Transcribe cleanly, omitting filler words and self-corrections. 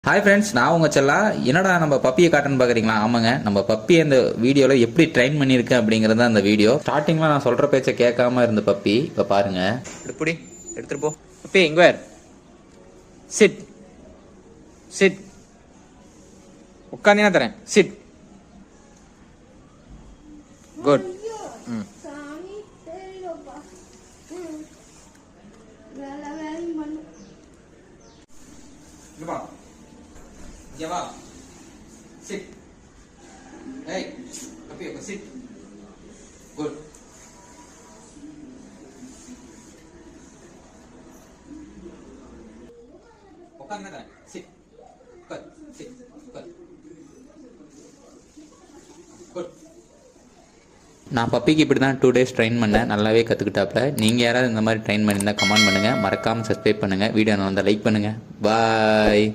Hi friends, நான் உங்கள் செல்லா. என்னடா நம்ம பப்பியை காட்டுன்னு பார்க்குறீங்களா? ஆமாங்க, நம்ம பப்பியை இந்த வீடியோவில் எப்படி ட்ரெயின் பண்ணியிருக்கேன் அப்படிங்கிறது தான் அந்த வீடியோ. ஸ்டார்டிங்கில் நான் சொல்கிற பேச்சை கேட்காம இருந்த பப்பி இப்போ பாருங்க. இப்படி எடுத்துகிட்டு போ பப்பி. இங்கே வேர் சிட் சிட் உட்காந்தீங்கன்னா தரேன். Chit good. ம் இங்க வா. சிட். ஏய் பப்பி, அப்ப சிட். குட். உட்காருங்க தரேன். சிட். உட்கார். சிட். உட்கார். குட். நான் பப்பிக்கு இப்படி தான் 2 days ட்ரெயின் பண்ணேன். நல்லாவே கற்றுக்கிட்டாப்புல. நீங்கள் யாராவது இந்த மாதிரி ட்ரெயின் பண்ணியிருந்தால் கமெண்ட் பண்ணுங்கள். மறக்காமல் சப்ஸ்கிரைப் பண்ணுங்கள். வீடியோ நல்லா லைக் பண்ணுங்கள். பாய்.